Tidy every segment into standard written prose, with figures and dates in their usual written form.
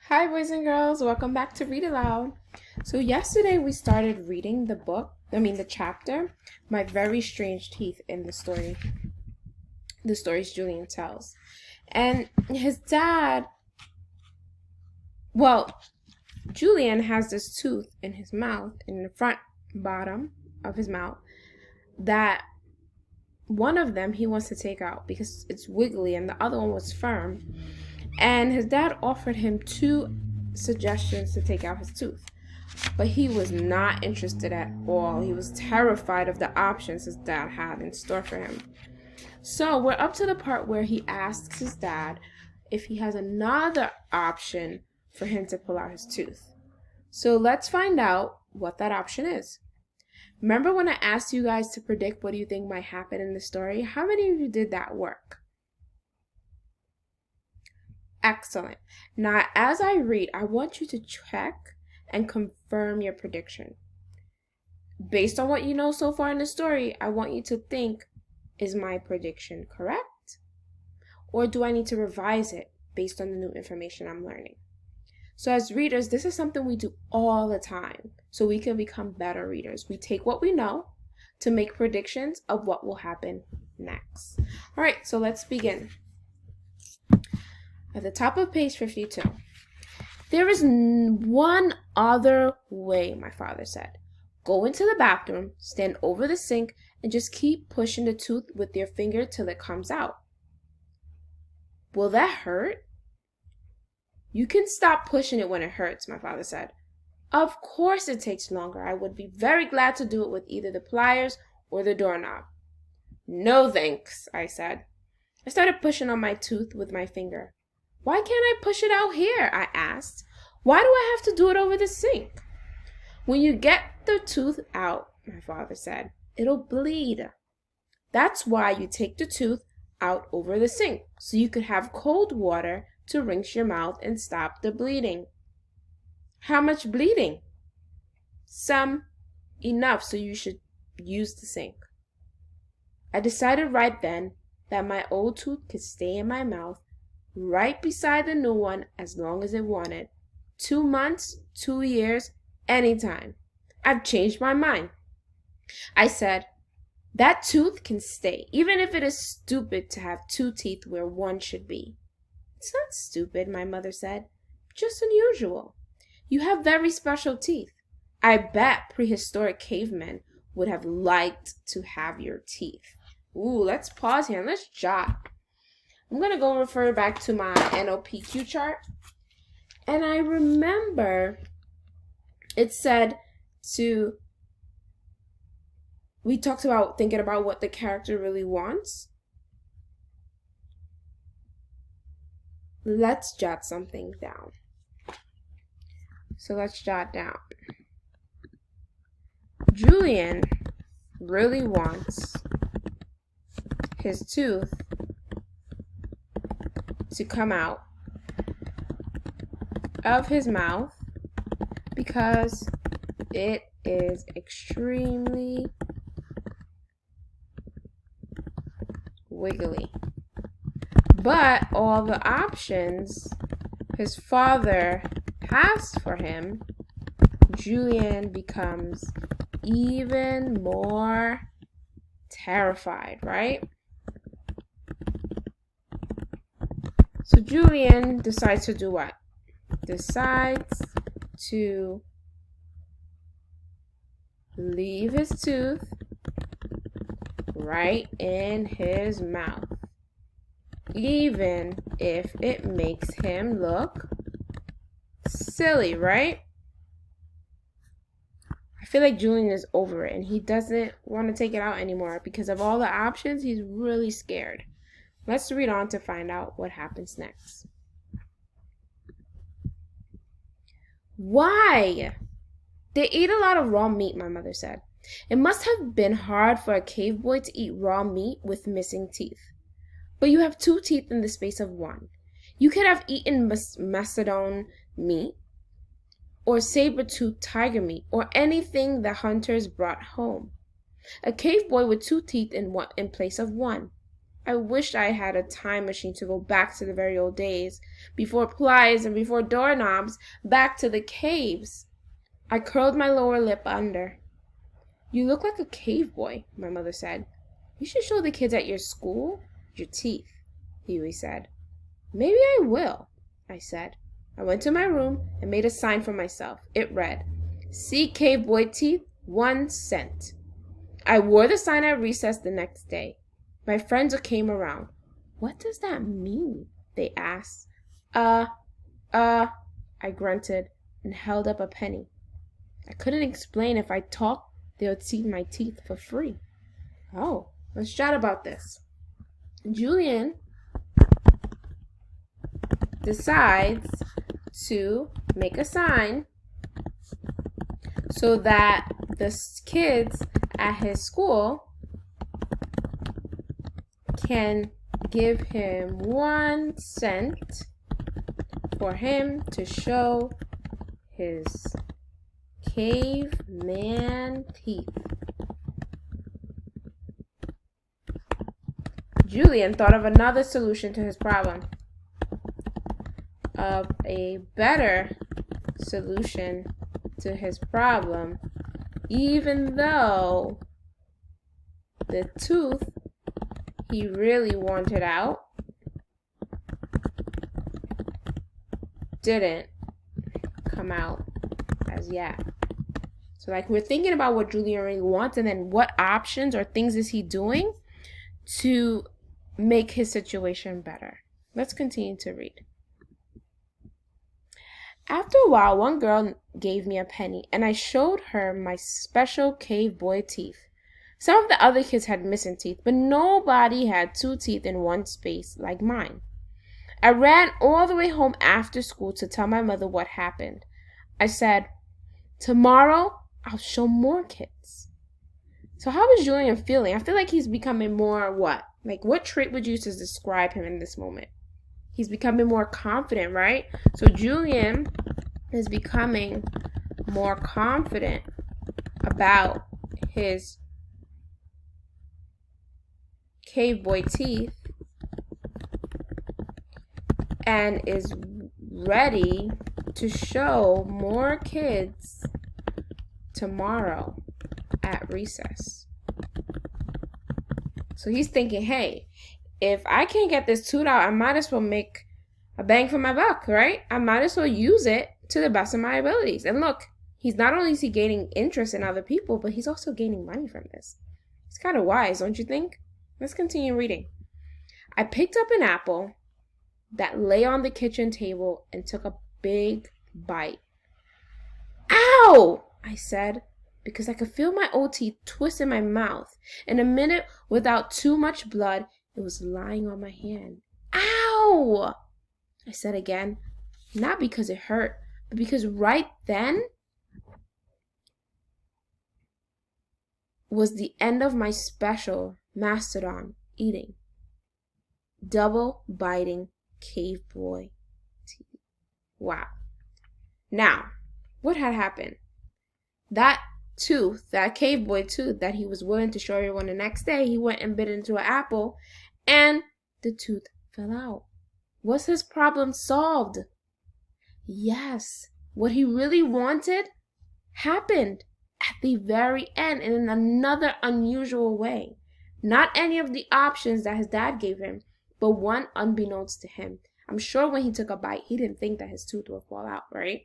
Hi, boys and girls. Welcome back to Read Aloud. So, yesterday we started reading the chapter, My Very Strange Teeth in the stories Julian tells. And his dad, well, Julian has this tooth in his mouth, in the front bottom of his mouth, that one of them he wants to take out because it's wiggly and the other one was firm. And his dad offered him two suggestions to take out his tooth, but he was not interested at all. He was terrified of the options his dad had in store for him. So we're up to the part where he asks his dad if he has another option for him to pull out his tooth. So let's find out what that option is. Remember when I asked you guys to predict what do you think might happen in the story? How many of you did that work? Excellent. Now, as I read, I want you to check and confirm your prediction. Based on what you know so far in the story, I want you to think, is my prediction correct? Or do I need to revise it based on the new information I'm learning? So as readers, this is something we do all the time so we can become better readers. We take what we know to make predictions of what will happen next. All right, so let's begin. At the top of page 52. There is one other way, my father said. Go into the bathroom, stand over the sink, and just keep pushing the tooth with your finger till it comes out. Will that hurt? You can stop pushing it when it hurts, my father said. Of course it takes longer. I would be very glad to do it with either the pliers or the doorknob. No thanks, I said. I started pushing on my tooth with my finger. Why can't I push it out here? I asked. Why do I have to do it over the sink? When you get the tooth out, my father said, it'll bleed. That's why you take the tooth out over the sink, so you could have cold water to rinse your mouth and stop the bleeding. How much bleeding? Some. Enough, so you should use the sink. I decided right then that my old tooth could stay in my mouth right beside the new one as long as it wanted. 2 months, 2 years, anytime. I've changed my mind. I said, that tooth can stay, even if it is stupid to have 2 teeth where one should be. It's not stupid, my mother said, just unusual. You have very special teeth. I bet prehistoric cavemen would have liked to have your teeth. Ooh, let's pause here and let's jot. I'm going to go refer back to my NOPQ chart. And I remember it said we talked about thinking about what the character really wants. Let's jot something down. So let's jot down. Julian really wants his tooth to come out of his mouth because it is extremely wiggly. But all the options his father has for him, Julian becomes even more terrified, right? So Julian decides to do what? Decides to leave his tooth right in his mouth, even if it makes him look silly, right? I feel like Julian is over it and he doesn't want to take it out anymore because of all the options. He's really scared. Let's read on to find out what happens next. Why? They ate a lot of raw meat, my mother said. It must have been hard for a cave boy to eat raw meat with missing teeth. But you have 2 teeth in the space of 1. You could have eaten mastodon meat, or saber-toothed tiger meat, or anything the hunters brought home. A cave boy with 2 teeth in place of 1. I wished I had a time machine to go back to the very old days, before pliers and before doorknobs, back to the caves. I curled my lower lip under. You look like a cave boy, my mother said. You should show the kids at your school your teeth, Huey said. Maybe I will, I said. I went to my room and made a sign for myself. It read, See cave boy teeth, 1 cent. I wore the sign at recess the next day. My friends came around. What does that mean? They asked. I grunted and held up a penny. I couldn't explain. If I talked, they would see my teeth for free. Oh, let's chat about this. Julian decides to make a sign so that the kids at his school can give him 1 cent for him to show his caveman teeth. Julian thought of another solution to his problem. Of a better solution to his problem, even though the tooth he really wanted out didn't come out as yet. So like we're thinking about what Julian really wants, and then what options or things is he doing to make his situation better. Let's continue to read. After a while, one girl gave me a penny, and I showed her my special cave boy teeth. Some of the other kids had missing teeth, but nobody had 2 teeth in one space like mine. I ran all the way home after school to tell my mother what happened. I said, tomorrow I'll show more kids. So how is Julian feeling? I feel like he's becoming more what? Like what trait would you use to describe him in this moment? He's becoming more confident, right? So Julian is becoming more confident about his cave boy teeth and is ready to show more kids tomorrow at recess. So he's thinking, hey, if I can't get this tooth out, I might as well make a bang for my buck, right? I might as well use it to the best of my abilities. And look, he's not only is he gaining interest in other people, but he's also gaining money from this. It's kind of wise, don't you think? Let's continue reading. I picked up an apple that lay on the kitchen table and took a big bite. Ow! I said, because I could feel my old teeth twist in my mouth. In a minute, without too much blood, it was lying on my hand. Ow! I said again, not because it hurt, but because right then was the end of my special mastodon eating, double biting cave boy teeth. Wow. Now, what had happened? That tooth, that cave boy tooth that he was willing to show everyone the next day, he went and bit into an apple and the tooth fell out. Was his problem solved? Yes. What he really wanted happened at the very end and in another unusual way. Not any of the options that his dad gave him, but one unbeknownst to him. I'm sure when he took a bite, he didn't think that his tooth would fall out, right?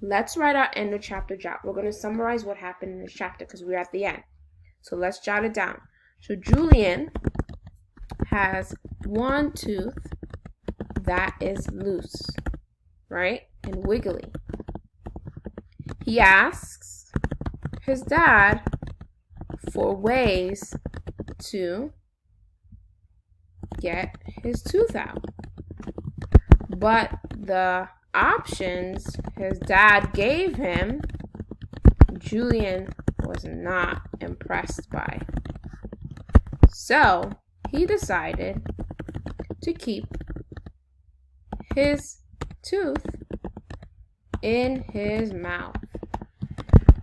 Let's write our end of chapter jot. We're going to summarize what happened in this chapter because we're at the end. So let's jot it down. So Julian has one tooth that is loose, right? And wiggly. He asks his dad for ways to get his tooth out. But the options his dad gave him, Julian was not impressed by. So he decided to keep his tooth in his mouth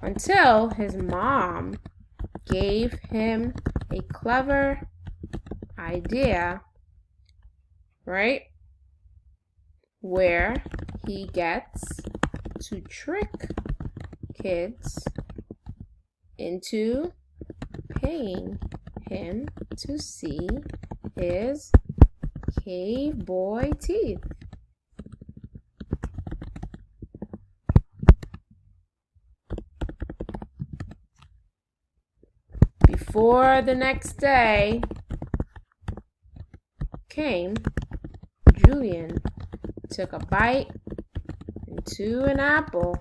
until his mom gave him a clever idea, right? Where he gets to trick kids into paying him to see his cave boy teeth. Before the next day came, Julian took a bite into an apple,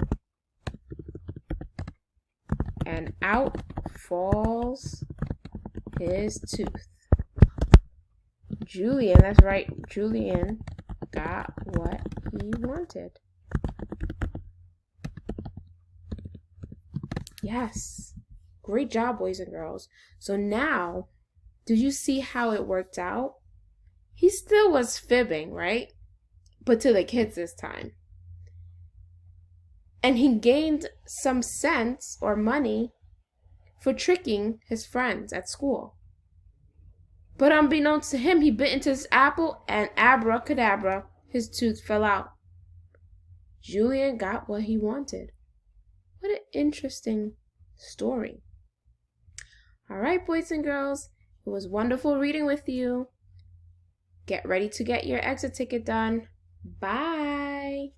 and out falls his tooth. Julian, that's right, Julian got what he wanted. Yes, great job, boys and girls. So now, did you see how it worked out? He still was fibbing, right? But to the kids this time. And he gained some cents or money for tricking his friends at school. But unbeknownst to him, he bit into his apple and abracadabra, his tooth fell out. Julian got what he wanted. What an interesting story. All right, boys and girls, it was wonderful reading with you. Get ready to get your exit ticket done. Bye.